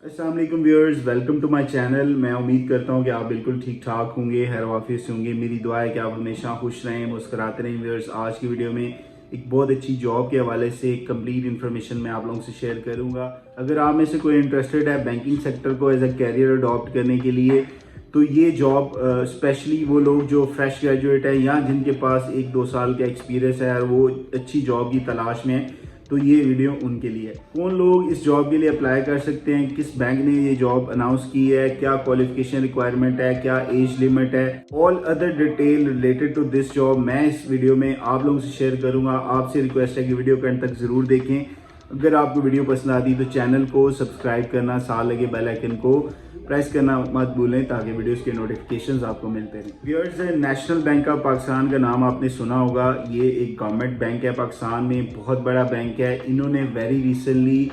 अस्सलाम वालेकुम viewers, welcome to my channel. मैं उम्मीद करता हूँ कि आप बिल्कुल ठीक ठाक होंगे, खैर वाफियत से होंगे। मेरी दुआ है कि आप हमेशा खुश रहें, मुस्कुराते रहें। व्यूअर्स, आज की वीडियो में एक बहुत अच्छी जॉब के हवाले से कंप्लीट इन्फॉर्मेशन मैं आप लोगों से शेयर करूँगा। अगर आप में से कोई इंटरेस्टेड है बैंकिंग सेक्टर को एज अ कैरियर अडॉप्ट करने के लिए, तो ये जॉब स्पेशली वो लोग जो फ्रेश ग्रेजुएट है या जिनके पास 1-2 साल का एक्सपीरियंस है और वो अच्छी जॉब की तलाश में है, तो ये वीडियो उनके लिए है। कौन लोग इस जॉब के लिए अप्लाई कर सकते हैं, किस बैंक ने ये जॉब अनाउंस की है, क्या क्वालिफिकेशन रिक्वायरमेंट है, क्या एज लिमिट है, all other detail related to this job मैं इस वीडियो में आप लोगों से शेयर करूंगा। आपसे रिक्वेस्ट है कि वीडियो को एंड तक जरूर देखें। अगर आपको वीडियो पसंद आती तो चैनल को सब्सक्राइब करना, साथ लगे बेल आइकन को प्रेस करना मत भूलें ताकि वीडियोस के नोटिफिकेशंस आपको मिलते रहें। Viewers, national Bank of Pakistan का नाम आपने सुना होगा। ये एक गवर्नमेंट बैंक है पाकिस्तान में, बहुत बड़ा बैंक है। इन्होंने वेरी रिसेंटली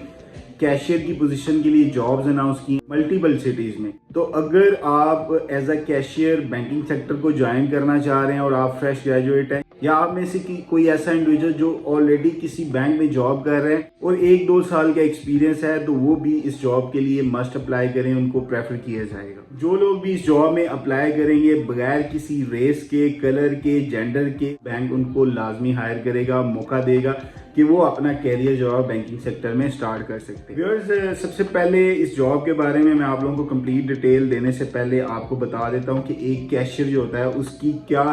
कैशियर की पोजीशन के लिए जॉब्स अनाउंस की मल्टीपल सिटीज में। तो अगर आप as a cashier banking sector को ज्वाइन करना चाह रहे हैं और आप फ्रेश ग्रेजुएट हैं, या आप में से कोई ऐसा इंडिविजुअल जो ऑलरेडी किसी बैंक में जॉब कर रहे हैं और 1-2 साल का एक्सपीरियंस है, तो वो भी इस जॉब के लिए मस्ट अप्लाई करें, उनको प्रेफर किया जाएगा। जो लोग भी इस जॉब में अप्लाई करेंगे बगैर किसी रेस के, कलर के, जेंडर के, बैंक उनको लाजमी हायर करेगा, मौका देगा कि वो अपना कैरियर जो है बैंकिंग सेक्टर में स्टार्ट कर सकते हैं। व्यूअर्स, सबसे पहले इस जॉब के बारे में मैं आप लोगों को कंप्लीट डिटेल देने से पहले आपको बता देता हूं कि एक कैशियर जो होता है उसकी क्या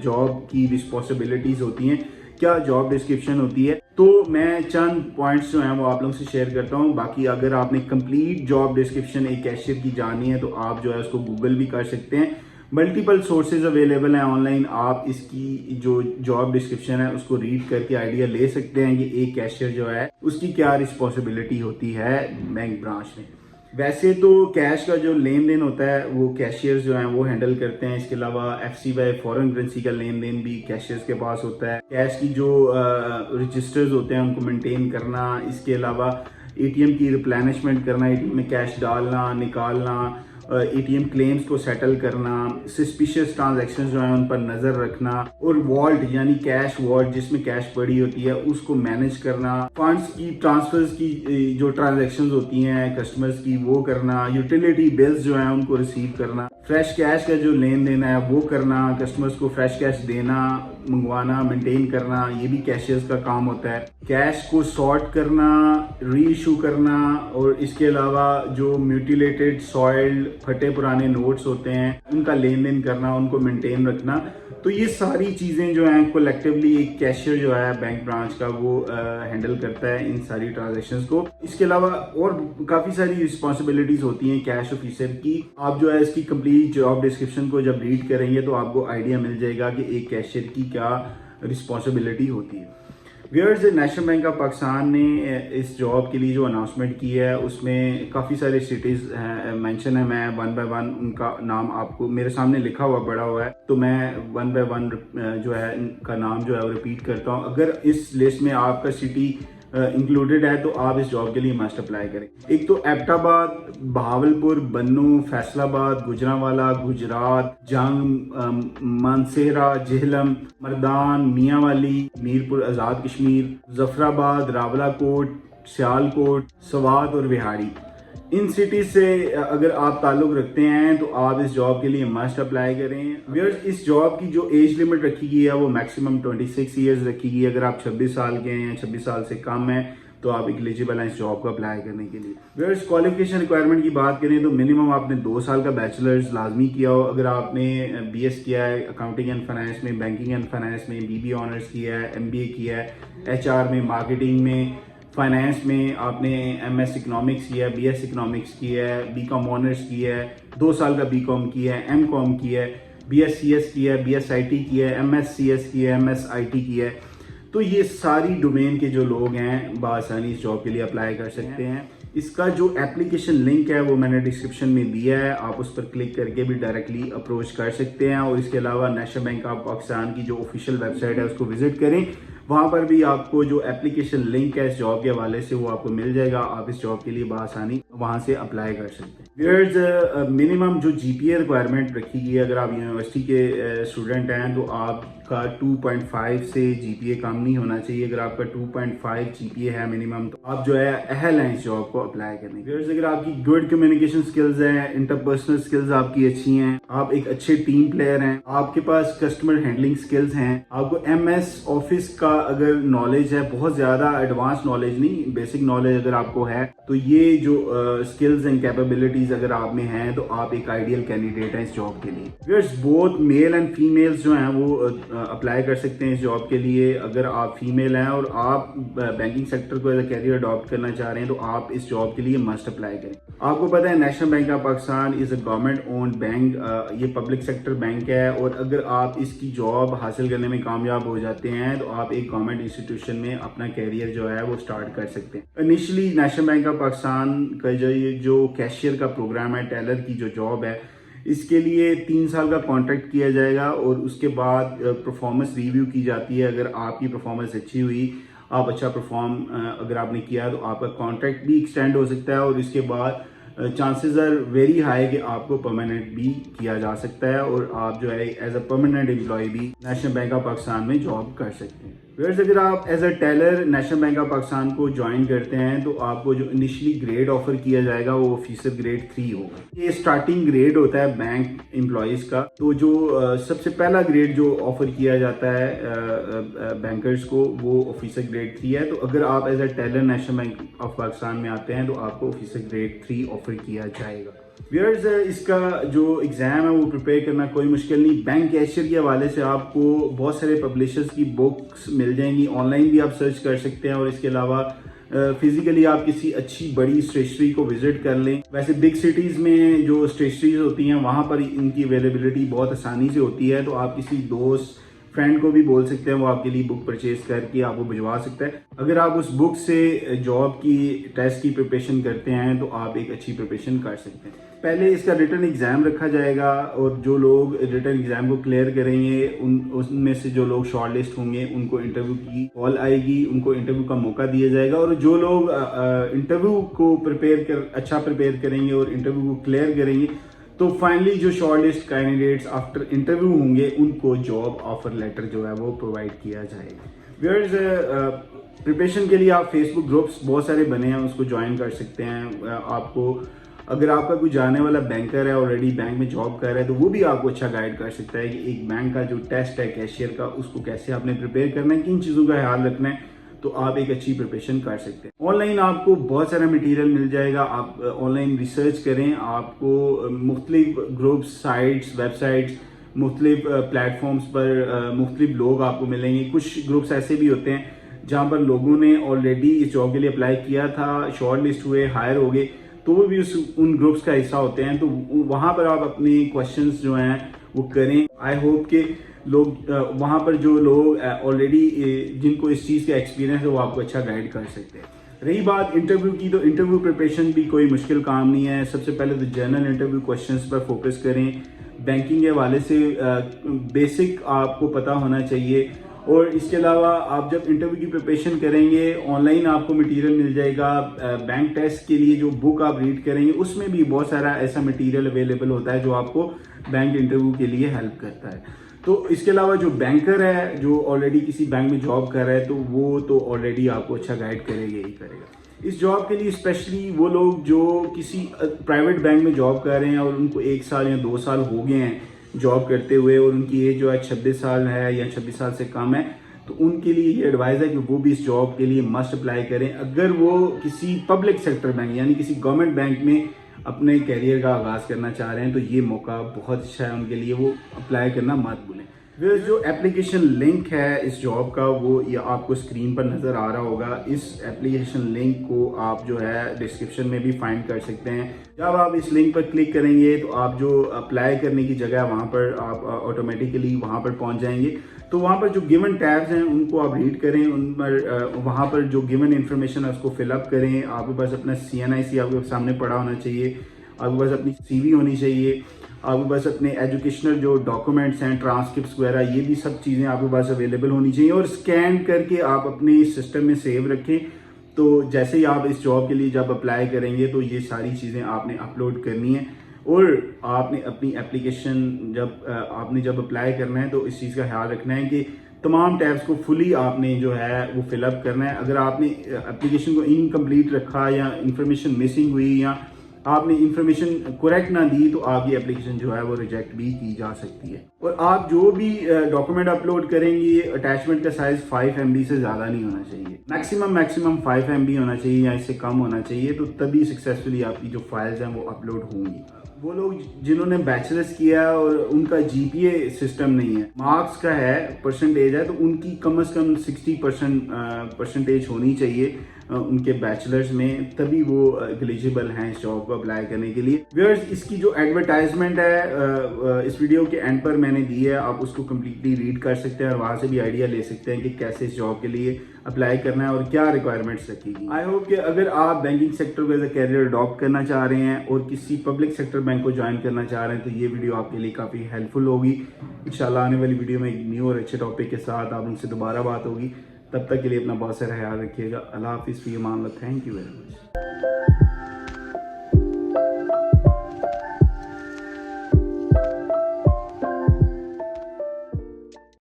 जॉब की रिस्पॉन्सिबिलिटीज होती हैं, क्या जॉब डिस्क्रिप्शन होती है। तो मैं चंद पॉइंट्स जो हैं वो आप लोगों से शेयर करता हूं। बाकी अगर आपने कंप्लीट जॉब डिस्क्रिप्शन एक कैशियर की जाननी है तो आप जो है उसको गूगल भी कर सकते हैं। मल्टीपल सोर्सेज अवेलेबल हैं ऑनलाइन, आप इसकी जो जॉब डिस्क्रिप्शन है उसको रीड करके आइडिया ले सकते हैं कि एक कैशियर जो है उसकी क्या रिस्पॉन्सिबिलिटी होती है बैंक ब्रांच में। वैसे तो कैश का जो लेन देन होता है वो कैशियर्स जो हैं वो हैंडल करते हैं। इसके अलावा FCY फॉरेन करेंसी का लेन देन भी कैशियर्स के पास होता है। कैश की जो रजिस्टर्स होते हैं उनको मेंटेन करना, इसके अलावा ATM की रिप्लेनिशमेंट करना, ATM में कैश डालना, निकालना, ATM क्लेम्स को सेटल करना, सस्पिशियस ट्रांजैक्शंस जो है उन पर नजर रखना, और वॉल्ट यानी कैश वॉल्ट जिसमें कैश पड़ी होती है उसको मैनेज करना, फंड्स की ट्रांसफर्स की जो ट्रांजैक्शंस होती हैं कस्टमर्स की वो करना, यूटिलिटी बिल्स जो है उनको रिसीव करना, फ्रेश कैश का जो लेन देन है वो करना, कस्टमर्स को फ्रेश कैश देना, मंगवाना, मेंटेन करना, ये भी कैशियर्स का काम होता है। कैश को सॉर्ट करना, री इशू करना, और इसके अलावा जो म्यूटिलेटेड, सॉइल्ड, फटे पुराने नोट्स होते हैं उनका लेन देन करना, उनको मेंटेन रखना। तो ये सारी चीजें जो हैं कलेक्टिवली एक कैशियर जो है बैंक ब्रांच का वो हैंडल करता है इन सारी ट्रांजैक्शंस को। इसके अलावा और काफी सारी रिस्पॉन्सिबिलिटीज होती हैं कैश ऑफिसर की। आप जो है इसकी कंप्लीट जॉब डिस्क्रिप्शन को जब रीड करेंगे तो आपको आइडिया मिल जाएगा कि एक कैशियर की क्या रिस्पॉन्सिबिलिटी होती है। Viewers, national Bank of Pakistan ने इस जॉब के लिए जो अनाउंसमेंट की है उसमें काफ़ी सारे सिटीज़ मेंशन है। मैं वन बाय वन उनका नाम आपको मेरे सामने लिखा हुआ पड़ा हुआ है, तो मैं वन बाय वन जो है इनका नाम जो है वो रिपीट करता हूँ। अगर इस लिस्ट में आपका सिटी इंक्लूडेड है तो आप इस जॉब के लिए मस्ट अप्लाई करें। एक तो एबटाबाद, बहावलपुर, बन्नू, फैसलाबाद, गुजरांवाला, गुजरात, जंग, मानसेरा, जेहलम, मर्दान, मियांवाली, मीरपुर आज़ाद कश्मीर, जफराबाद, रावलाकोट, सियालकोट, स्वात और विहाड़ी। इन सिटीज से अगर आप ताल्लुक रखते हैं तो आप इस जॉब के लिए मस्ट अप्लाई करें। व्यूअर्स, इस जॉब की जो एज लिमिट रखी गई है वो मैक्सिमम 26 ईयर्स रखी गई है। अगर आप 26 साल के हैं या 26 साल से कम है तो आप एलिजिबल हैं इस जॉब को अप्लाई करने के लिए। व्यूअर्स, क्वालिफिकेशन रिक्वायरमेंट की बात करें तो मिनिमम आपने 2 साल का बैचलर्स लाजमी किया हो। अगर आपने BS किया है अकाउंटिंग एंड फाइनेंस में, बैंकिंग एंड फाइनेंस में, BBA ऑनर्स किया है, MBA किया है, HR में, मार्केटिंग में, फाइनेंस में आपने MS इकोनॉमिक्स किया है, BS इकोनॉमिक्स किया है, BCom ऑनर्स किया है, 2 साल का BCom किया है, MCom किया है, BScs किया है, BSIT किया है, MScs किया है, MSIT किया है, तो ये सारी डोमेन के जो लोग हैं बआसानी इस जॉब के लिए अप्लाई कर सकते हैं। इसका जो एप्लीकेशन लिंक है वो मैंने डिस्क्रिप्शन में दिया है, आप उस पर क्लिक करके भी डायरेक्टली अप्रोच कर सकते हैं। और इसके अलावा नेशनल बैंक ऑफ पाकिस्तान की जो ऑफिशियल वेबसाइट है उसको विजिट करें, वहाँ पर भी आपको जो एप्लीकेशन लिंक है इस जॉब के हवाले से वो आपको मिल जाएगा। आप इस जॉब के लिए बआसानी वहाँ से अप्लाई कर सकते हैं। मिनिमम जो जीपीए रिक्वायरमेंट रखी गई है, अगर आप यूनिवर्सिटी के स्टूडेंट हैं तो आपका 2.5 से जीपीए कम नहीं होना चाहिए। अगर आपका 2.5 जीपीए है मिनिमम तो आप जो है अहल हैं इस जॉब को अप्लाई करने के। अगर आपकी गुड कम्युनिकेशन स्किल्स हैं, इंटरपर्सनल स्किल्स आपकी अच्छी हैं, आप एक अच्छे टीम प्लेयर हैं, आपके पास कस्टमर हैंडलिंग स्किल्स हैं, आपको एमएस ऑफिस का अगर नॉलेज है, बहुत ज़्यादा एडवांस नॉलेज नहीं, बेसिक नॉलेज अगर आपको है, तो ये जो स्किल्स एंड कैपेबिलिटीज अगर आप में हैं तो आप एक आइडियल कैंडिडेट हैं इस जॉब के लिए। Viewers, both male and females जो हैं वो अप्लाई कर सकते हैं इस जॉब के लिए। अगर आप फीमेल हैं और आप बैंकिंग सेक्टर को एज अ कैरियर अडॉप्ट करना चाह रहे हैं तो आप इस जॉब के लिए मस्ट अप्लाई करें। आपको पता है national Bank of Pakistan is a government owned bank, ये पब्लिक सेक्टर बैंक है, और अगर आप इसकी जॉब हासिल करने में कामयाब हो जाते हैं तो आप एक गवर्नमेंट इंस्टीट्यूशन में अपना कैरियर जो है वो स्टार्ट कर सकते हैं। Initially national Bank of Pakistan का जो कैशियर का प्रोग्राम है, टेलर की जो जॉब है, इसके लिए 3 साल का कॉन्ट्रैक्ट किया जाएगा और उसके बाद परफॉर्मेंस रिव्यू की जाती है। अगर आपकी परफॉर्मेंस अच्छी हुई, आप अच्छा परफॉर्म अगर आपने किया तो आपका कॉन्ट्रैक्ट भी एक्सटेंड हो सकता है और इसके बाद चांसेस आर वेरी हाई कि आपको परमानेंट भी किया जा सकता है और आप जो है एज अ परमानेंट एम्प्लॉय भी नेशनल बैंक ऑफ पाकिस्तान में जॉब कर सकते हैं। व्यूअर्स, अगर आप as a teller National Bank of Pakistan को ज्वाइन करते हैं तो आपको जो इनिशियली ग्रेड ऑफर किया जाएगा वो ऑफिसर ग्रेड 3 होगा। ये स्टार्टिंग ग्रेड होता है बैंक एम्प्लॉयज का। तो जो सबसे पहला ग्रेड जो ऑफर किया जाता है बैंकर्स को वो ऑफिसर ग्रेड 3 है। तो अगर आप as a teller National Bank of Pakistan में आते हैं तो आपको ऑफिसर ग्रेड 3 ऑफर किया जाएगा। व्यूअर्स, इसका जो एग्ज़ाम है वो प्रिपेयर करना कोई मुश्किल नहीं। बैंक कैशियर के हवाले से आपको बहुत सारे पब्लिशर्स की बुक्स मिल जाएंगी, ऑनलाइन भी आप सर्च कर सकते हैं, और इसके अलावा फिजिकली आप किसी अच्छी बड़ी स्टेशनरी को विजिट कर लें। वैसे बिग सिटीज़ में जो स्टेशनरीज होती हैं वहाँ पर इनकी अवेलेबिलिटी बहुत आसानी से होती है, तो आप किसी दोस्त फ्रेंड को भी बोल सकते हैं, वो आपके लिए बुक परचेज करके आपको भिजवा सकता है। अगर आप उस बुक से जॉब की टेस्ट की प्रिपरेशन करते हैं तो आप एक अच्छी प्रिपरेशन कर सकते हैं। पहले इसका रिटन एग्ज़ाम रखा जाएगा और जो लोग रिटन एग्ज़ाम को क्लियर करेंगे उनमें से जो लोग शॉर्ट लिस्ट होंगे उनको इंटरव्यू की कॉल आएगी, उनको इंटरव्यू का मौका दिया जाएगा, और जो लोग इंटरव्यू को अच्छा प्रिपेयर करेंगे और इंटरव्यू को क्लियर करेंगे तो फाइनली जो short list candidates after interview होंगे उनको जॉब ऑफर लेटर जो है वो प्रोवाइड किया जाएगा। व्यूअर्स, प्रिपरेशन के लिए आप फेसबुक ग्रुप्स बहुत सारे बने हैं, उसको ज्वाइन कर सकते हैं। आपको अगर आपका कोई जाने वाला बैंकर है, ऑलरेडी बैंक में जॉब कर रहा है, तो वो भी आपको अच्छा गाइड कर सकता है कि एक बैंक का जो टेस्ट है कैशियर का उसको कैसे आपने प्रिपेयर करना है, किन चीज़ों का ख्याल रखना है, तो आप एक अच्छी प्रिपरेशन कर सकते हैं। ऑनलाइन आपको बहुत सारा मटेरियल मिल जाएगा, आप ऑनलाइन रिसर्च करें। आपको मुख्तलिफ ग्रुप्स, साइट्स, वेबसाइट्स, मुख्तलिफ प्लेटफॉर्म्स पर मुख्तलिफ लोग आपको मिलेंगे। कुछ ग्रुप्स ऐसे भी होते हैं जहाँ पर लोगों ने ऑलरेडी इस जॉब के लिए अप्लाई किया था, शॉर्ट लिस्ट हुए, हायर हो गए, तो वो भी उन ग्रुप्स का हिस्सा होते हैं। तो वहाँ पर आप अपने क्वेश्चंस जो हैं वो करें। आई होप कि लोग वहाँ पर जो लोग ऑलरेडी जिनको इस चीज़ का एक्सपीरियंस है वो आपको अच्छा गाइड कर सकते हैं। रही बात इंटरव्यू की, तो इंटरव्यू प्रिपरेशन भी कोई मुश्किल काम नहीं है। सबसे पहले तो जनरल इंटरव्यू क्वेश्चंस पर फोकस करें। बैंकिंग के हवाले से बेसिक आपको पता होना चाहिए, और इसके अलावा आप जब इंटरव्यू की प्रिपरेशन करेंगे ऑनलाइन आपको मटेरियल मिल जाएगा। बैंक टेस्ट के लिए जो बुक आप रीड करेंगे उसमें भी बहुत सारा ऐसा मटेरियल अवेलेबल होता है जो आपको बैंक इंटरव्यू के लिए हेल्प करता है। तो इसके अलावा जो बैंकर है जो ऑलरेडी किसी बैंक में जॉब कर रहा है तो वो तो ऑलरेडी आपको अच्छा गाइड करेगा ही करेगा। इस जॉब के लिए स्पेशली वो लोग जो किसी प्राइवेट बैंक में जॉब कर रहे हैं और उनको 1 साल या 2 साल हो गए हैं जॉब करते हुए और उनकी एज जो है 26 साल है या 26 साल से कम है, तो उनके लिए ये एडवाइस है कि वो भी इस जॉब के लिए मस्ट अप्लाई करें। अगर वो किसी पब्लिक सेक्टर बैंक यानी किसी गवर्नमेंट बैंक में अपने कैरियर का आगाज़ करना चाह रहे हैं तो ये मौका बहुत अच्छा है उनके लिए, वो अप्लाई करना मत भूलें। जो एप्लीकेशन लिंक है इस जॉब का वो ये आपको स्क्रीन पर नज़र आ रहा होगा। इस एप्लीकेशन लिंक को आप जो है डिस्क्रिप्शन में भी फाइंड कर सकते हैं। जब आप इस लिंक पर क्लिक करेंगे तो आप जो अप्लाई करने की जगह वहाँ पर आप ऑटोमेटिकली वहाँ पर पहुँच जाएंगे। तो वहाँ पर जो गिवन टैब्स हैं उनको आप रीड करें, उन पर वहाँ पर जो गिवन इन्फॉर्मेशन है उसको फिलअप करें। आपके पास अपना CNIC आपके सामने पड़ा होना चाहिए, आपके पास अपनी CV होनी चाहिए, आपके पास अपने एजुकेशनल जो डॉक्यूमेंट्स हैं, ट्रांसक्रिप्ट्स वगैरह, ये भी सब चीज़ें आपके पास अवेलेबल होनी चाहिए और स्कैन करके आप अपने सिस्टम में सेव रखें تو جیسے ہی آپ اس جاب کے لیے جب اپلائی کریں گے تو یہ ساری چیزیں آپ نے اپلوڈ کرنی ہے، اور آپ نے اپنی اپلیکیشن جب اپلائی کرنا ہے تو اس چیز کا خیال رکھنا ہے کہ تمام ٹیبس کو فلی آپ نے جو ہے وہ فل اپ کرنا ہے۔ اگر آپ نے اپلیکیشن کو انکمپلیٹ رکھا یا انفارمیشن مسنگ ہوئی یا آپ نے انفارمیشن کریکٹ نہ دی تو آپ کی اپلیکیشن جو ہے وہ ریجیکٹ بھی کی جا سکتی ہے۔ اور آپ جو بھی ڈاکومنٹ اپلوڈ کریں گے اٹیچمنٹ کا سائز 5 MB سے زیادہ نہیں ہونا چاہیے، میکسیمم 5 MB ہونا چاہیے یا اس سے کم ہونا چاہیے، تو تبھی سکسیسفلی آپ کی جو فائلز ہیں وہ اپلوڈ ہوں گی۔ وہ لوگ جنہوں نے بیچلرس کیا اور ان کا GPA سسٹم نہیں ہے، مارکس کا ہے، پرسنٹیج ہے، تو ان کی کم از کم 60% پرسنٹیج ہونی چاہیے ان کے بیچلرز میں، تبھی وہ ایلیجیبل ہیں اس جاب کو اپلائی کرنے کے لیے۔ ویئرز اس کی جو ایڈورٹائزمنٹ ہے اس ویڈیو کے اینڈ پر میں نے دی ہے، آپ اس کو کمپلیٹلی ریڈ کر سکتے ہیں اور وہاں سے بھی آئیڈیا لے سکتے ہیں کہ کیسے اس جاب کے لیے اپلائی کرنا ہے اور کیا ریکوائرمنٹس رکھے گی۔ آئی ہوپ کہ اگر آپ بینکنگ سیکٹر کو ایز اے کیریئر اڈاپٹ کرنا چاہ رہے ہیں اور کسی پبلک سیکٹر بینک کو جوائن کرنا چاہ رہے ہیں تو یہ ویڈیو آپ کے لیے کافی ہیلپ فل ہوگی۔ انشاءاللہ آنے والی ویڈیو میں ایک نیو اور اچھے ٹاپک کے ساتھ آپ ان سے دوبارہ بات ہوگی۔ تب تک کے لیے اپنا بہت سارا خیال رکھیے گا۔ اللہ حافظ، فی Aman Ullah, thank you very much.